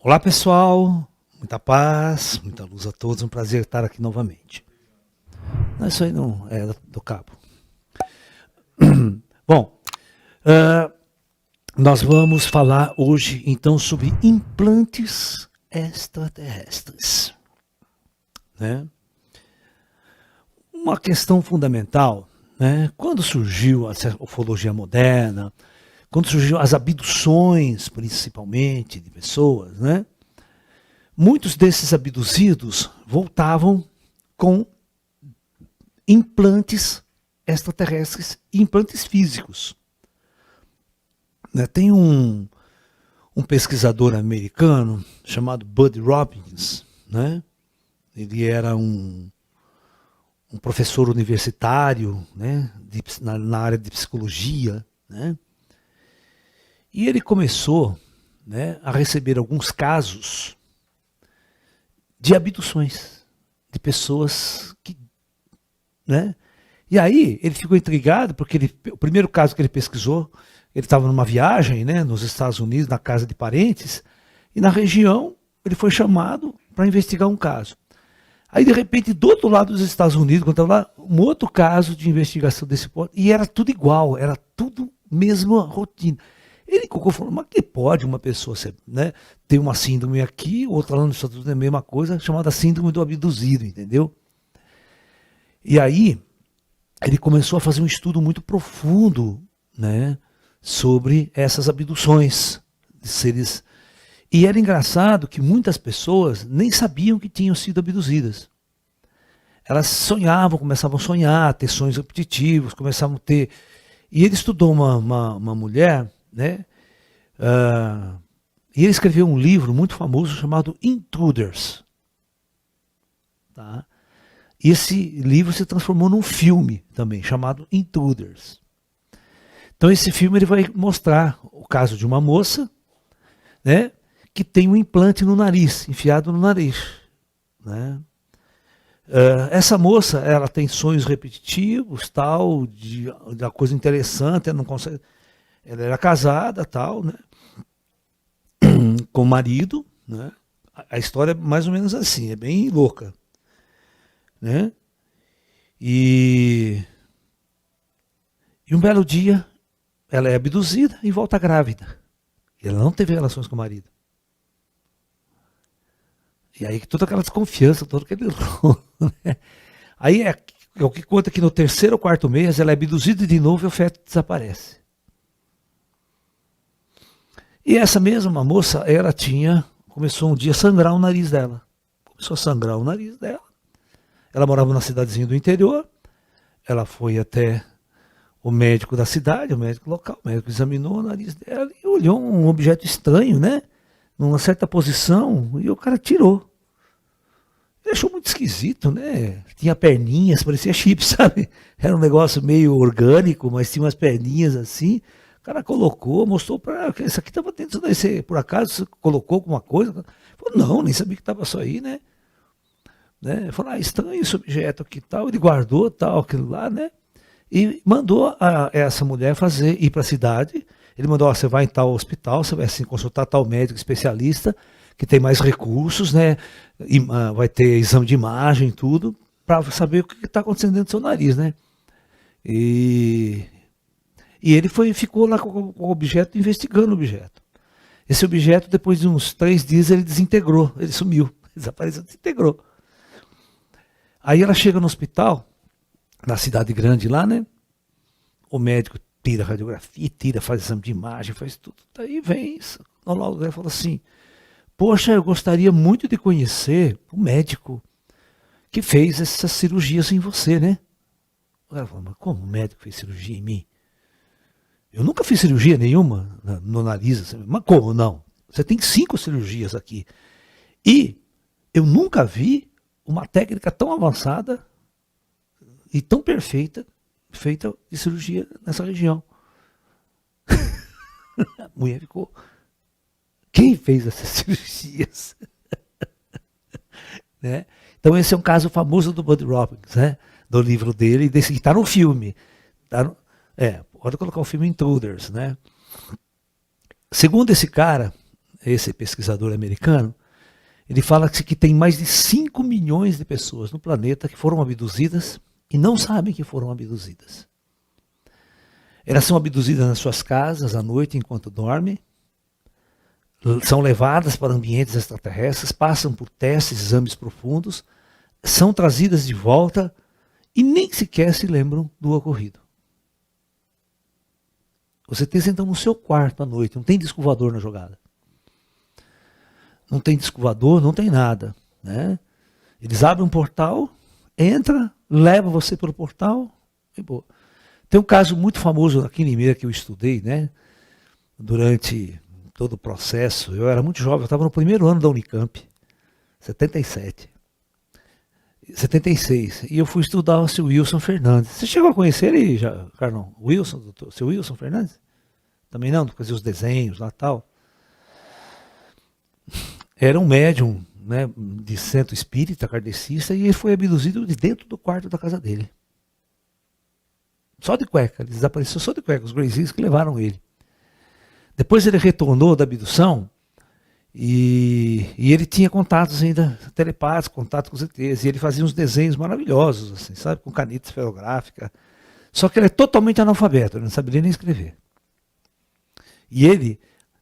Olá pessoal, muita paz, muita luz a todos, um prazer estar aqui novamente. Não, isso aí não é do cabo. Bom, nós vamos falar hoje então sobre implantes extraterrestres. Né? Uma questão fundamental, né? Quando surgiu a ufologia moderna, quando surgiram as abduções, principalmente, de pessoas, né? Muitos desses abduzidos voltavam com implantes extraterrestres e implantes físicos. Tem um pesquisador americano chamado Bud Robbins, né? Ele era um professor universitário, né? na área de psicologia, né? E ele começou, né, a receber alguns casos de abduções de pessoas que, né? E aí ele ficou intrigado porque o primeiro caso que ele pesquisou, ele estava numa viagem, né, nos Estados Unidos, na casa de parentes, e na região ele foi chamado para investigar um caso. Aí de repente do outro lado dos Estados Unidos, quando estava lá, um outro caso de investigação desse ponto, e era tudo igual, era tudo mesma rotina. Ele falou, mas que pode uma pessoa né, ter uma síndrome aqui, outra lá nos Estados Unidos é a mesma coisa, chamada síndrome do abduzido, entendeu? E aí, ele começou a fazer um estudo muito profundo, né, sobre essas abduções de seres. E era engraçado que muitas pessoas nem sabiam que tinham sido abduzidas. Elas sonhavam, começavam a sonhar, ter sonhos repetitivos, começavam a ter... E ele estudou uma mulher, né? E ele escreveu um livro muito famoso chamado Intruders. Tá? E esse livro se transformou num filme também, chamado Intruders. Então esse filme ele vai mostrar o caso de uma moça, né, que tem um implante no nariz, enfiado no nariz. Né? Essa moça, ela tem sonhos repetitivos, tal, de uma coisa interessante, ela não consegue... Ela era casada, tal, né? Com o marido, né? A história é mais ou menos assim, é bem louca, né? E um belo dia ela é abduzida e volta grávida. E ela não teve relações com o marido. E aí toda aquela desconfiança, todo aquele rolo, né? Aí é o que conta que no terceiro ou quarto mês ela é abduzida de novo e o feto desaparece. E essa mesma moça, ela começou um dia a sangrar o nariz dela. Começou a sangrar o nariz dela. Ela morava numa cidadezinha do interior. Ela foi até o médico da cidade, o médico local. O médico examinou o nariz dela e olhou um objeto estranho, né? Numa certa posição, e o cara tirou. Ele achou muito esquisito, né? Tinha perninhas, parecia chip, sabe? Era um negócio meio orgânico, mas tinha umas perninhas assim. O cara colocou, mostrou para ela, isso aqui estava dentro daí, você, por acaso você colocou alguma coisa? Falou, não, nem sabia que estava só aí, né? Falou, estranho esse objeto aqui e tal. Ele guardou tal, aquilo lá, né? E mandou essa mulher ir para a cidade. Ele mandou, você vai em tal hospital, você vai assim, consultar tal médico especialista, que tem mais recursos, né? E, vai ter exame de imagem, tudo, para saber o que está acontecendo dentro do seu nariz, né? E ele ficou lá com o objeto, investigando o objeto. Esse objeto, depois de uns 3 dias, ele desintegrou, ele sumiu, desapareceu, desintegrou. Aí ela chega no hospital, na cidade grande lá, né? O médico tira a radiografia, faz exame de imagem, faz tudo. Daí vem, logo ele fala assim, poxa, eu gostaria muito de conhecer o médico que fez essas cirurgias em você, né? O cara fala, mas como o médico fez cirurgia em mim? Eu nunca fiz cirurgia nenhuma no nariz. Assim. Mas como não? Você tem 5 cirurgias aqui. E eu nunca vi uma técnica tão avançada e tão perfeita feita de cirurgia nessa região. A mulher ficou... Quem fez essas cirurgias? Né? Então esse é um caso famoso do Bud Robbins, né? Do livro dele, que está no filme. Pode colocar o filme Intruders, né? Segundo esse cara, esse pesquisador americano, ele fala que tem mais de 5 milhões de pessoas no planeta que foram abduzidas e não sabem que foram abduzidas. Elas são abduzidas nas suas casas à noite enquanto dormem, são levadas para ambientes extraterrestres, passam por testes, exames profundos, são trazidas de volta e nem sequer se lembram do ocorrido. Você tem então no seu quarto à noite, não tem disco voador na jogada. Não tem disco voador, não tem nada. Né? Eles abrem um portal, entra, leva você pelo portal e boa. Tem um caso muito famoso aqui em Limeira que eu estudei, né? Durante todo o processo. Eu era muito jovem, eu estava no primeiro ano da Unicamp, 77. 76. E eu fui estudar o seu Wilson Fernandes. Você chegou a conhecer ele, já, Carlão? Wilson, o seu Wilson Fernandes? Também não, fazia os desenhos lá e tal. Era um médium, né, de centro espírita, kardecista, e ele foi abduzido de dentro do quarto da casa dele. Só de cueca, ele desapareceu só de cueca, os Gracies que levaram ele. Depois ele retornou da abdução e ele tinha contatos ainda telepáticos, contato com os ETs, e ele fazia uns desenhos maravilhosos, assim, sabe, com caneta esferográfica. Só que ele é totalmente analfabeto, ele não sabia nem escrever. E ele,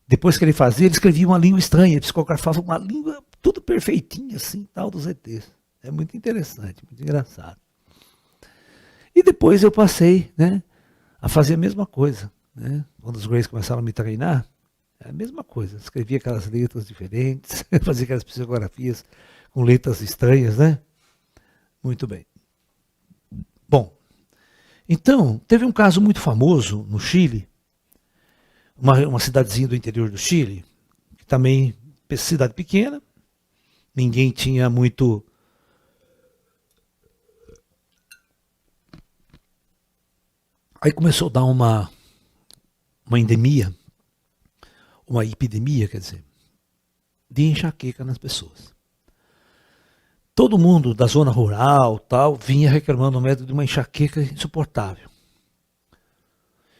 depois que ele fazia, ele escrevia uma língua estranha, ele psicografava uma língua tudo perfeitinha, assim, tal, dos ETs. É muito interessante, muito engraçado. E depois eu passei, né, a fazer a mesma coisa. Né? Quando os Grays começaram a me treinar, é a mesma coisa. Escrevia aquelas letras diferentes, fazia aquelas psicografias com letras estranhas, né? Muito bem. Bom, então, teve um caso muito famoso no Chile, uma cidadezinha do interior do Chile, que também, cidade pequena, ninguém tinha muito... Aí começou a dar uma endemia, uma epidemia, quer dizer, de enxaqueca nas pessoas. Todo mundo da zona rural, tal, vinha reclamando médico de uma enxaqueca insuportável.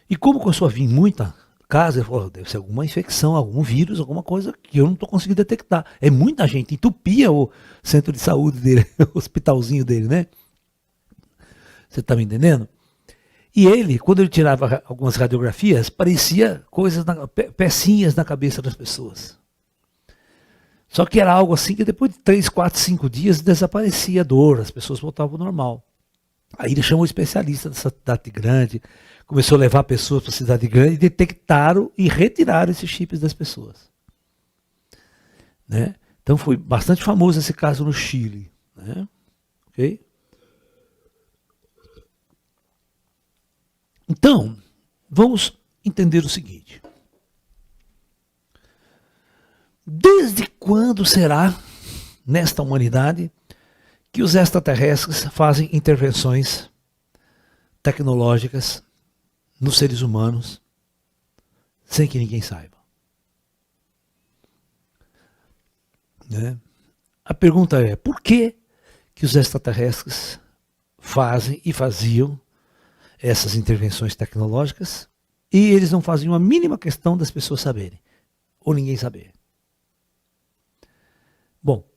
E como começou a vir muita casa, ele falou, deve ser alguma infecção, algum vírus, alguma coisa que eu não estou conseguindo detectar. É muita gente, entupia o centro de saúde dele, o hospitalzinho dele, né? Você está me entendendo? E ele, quando ele tirava algumas radiografias, parecia coisas, pecinhas na cabeça das pessoas. Só que era algo assim que depois de 3, 4, 5 dias desaparecia a dor, as pessoas voltavam ao normal. Aí ele chamou um especialista da cidade grande, começou a levar pessoas para a cidade grande e detectaram e retiraram esses chips das pessoas. Né? Então foi bastante famoso esse caso no Chile. Né? Ok? Então, vamos entender o seguinte. Desde quando será, nesta humanidade, que os extraterrestres fazem intervenções tecnológicas nos seres humanos sem que ninguém saiba? Né? A pergunta é, por que os extraterrestres fazem e faziam essas intervenções tecnológicas e eles não faziam a mínima questão das pessoas saberem, ou ninguém saber? Bom,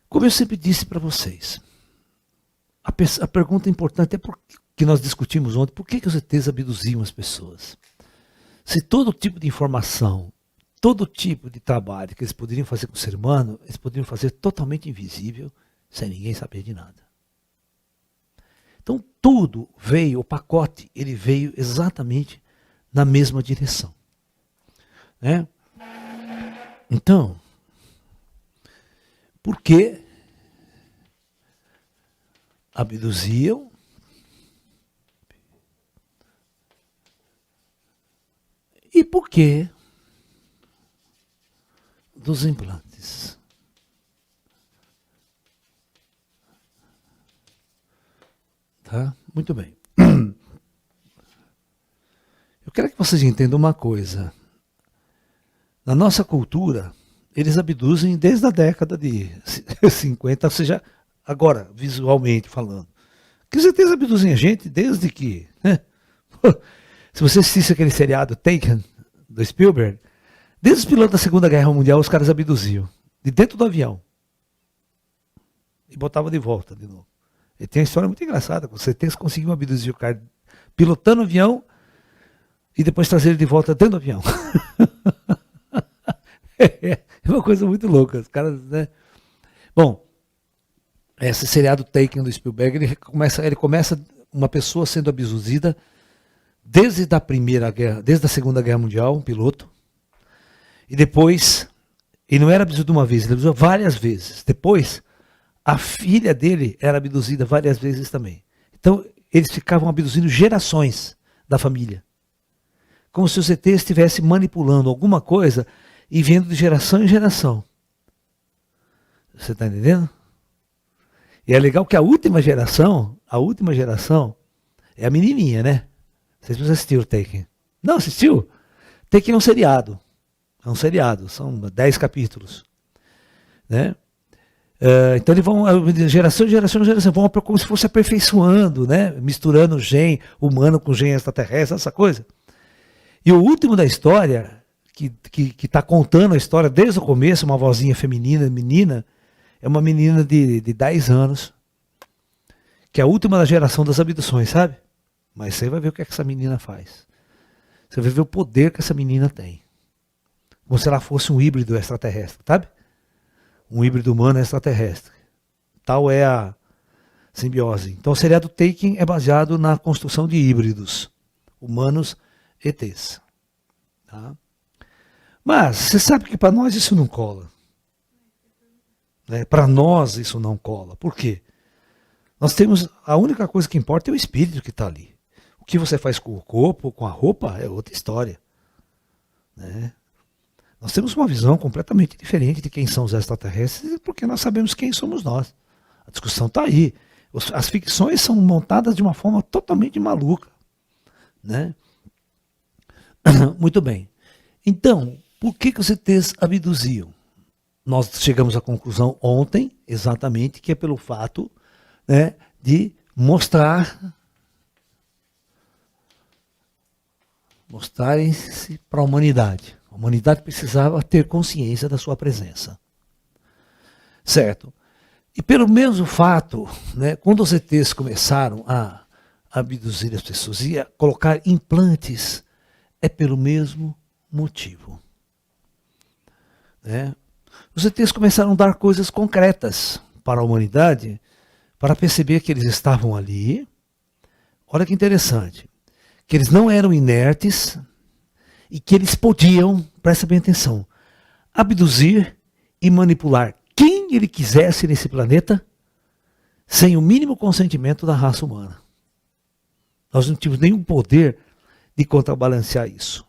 como eu sempre disse para vocês, a pergunta importante é que nós discutimos ontem, por que os ETs abduziam as pessoas? Se todo tipo de informação, todo tipo de trabalho que eles poderiam fazer com o ser humano, eles poderiam fazer totalmente invisível, sem ninguém saber de nada. Então tudo veio, o pacote, ele veio exatamente na mesma direção. Né? Então, por que abduziam? E por que dos implantes? Tá? Muito bem. Eu quero que vocês entendam uma coisa. Na nossa cultura, eles abduzem desde a década de 50, ou seja, agora, visualmente falando. Com certeza abduzem a gente desde que... Né? Se você assistisse aquele seriado Taken, do Spielberg, Desde os pilotos da Segunda Guerra Mundial, os caras abduziam. De dentro do avião. E botavam de volta de novo. E tem uma história muito engraçada. Você conseguiu abduzir o cara pilotando o avião e depois trazer ele de volta dentro do avião. É uma coisa muito louca. Os caras, né? Bom, esse seriado Taken do Spielberg, ele começa uma pessoa sendo abduzida desde a Primeira Guerra, desde a Segunda Guerra Mundial, um piloto. E depois, ele não era abduzido uma vez, ele abduziu várias vezes. Depois, a filha dele era abduzida várias vezes também. Então, eles ficavam abduzindo gerações da família. Como se o ZT estivesse manipulando alguma coisa e vendo de geração em geração. Você está entendendo? E é legal que a última geração é a menininha, né? Vocês não assistiram o Taken? Não assistiu? Taken é um seriado. É um seriado, são 10 capítulos. Né? Então eles vão, geração em geração, vão como se fosse aperfeiçoando, né? Misturando o gen humano com o gen extraterrestre, essa coisa. E o último da história, que está contando a história desde o começo, uma vozinha feminina, menina, é uma menina de 10 anos, que é a última da geração das abduções, sabe? Mas você vai ver o que essa menina faz. Você vai ver o poder que essa menina tem. Como se ela fosse um híbrido extraterrestre, sabe? Um híbrido humano extraterrestre. Tal é a simbiose. Então o seriado Taken é baseado na construção de híbridos humanos ETs. Tá? Mas você sabe que para nós isso não cola. Né? Para nós isso não cola. Por quê? Nós temos, a única coisa que importa é o espírito que está ali. O que você faz com o corpo, com a roupa, é outra história. Né? Nós temos uma visão completamente diferente de quem são os extraterrestres, porque nós sabemos quem somos nós. A discussão está aí. As ficções são montadas de uma forma totalmente maluca. Né? Muito bem. Então, por que os ETs abduziam? Nós chegamos à conclusão ontem, exatamente, que é pelo fato, né, de mostrarem-se para a humanidade. A humanidade precisava ter consciência da sua presença. Certo? E pelo mesmo fato, né, quando os ETs começaram a abduzir as pessoas e a colocar implantes, é pelo mesmo motivo. Né? Os ETs começaram a dar coisas concretas para a humanidade, para perceber que eles estavam ali. Olha que interessante. Que eles não eram inertes e que eles podiam, presta bem atenção, abduzir e manipular quem ele quisesse nesse planeta sem o mínimo consentimento da raça humana. Nós não tínhamos nenhum poder de contrabalancear isso.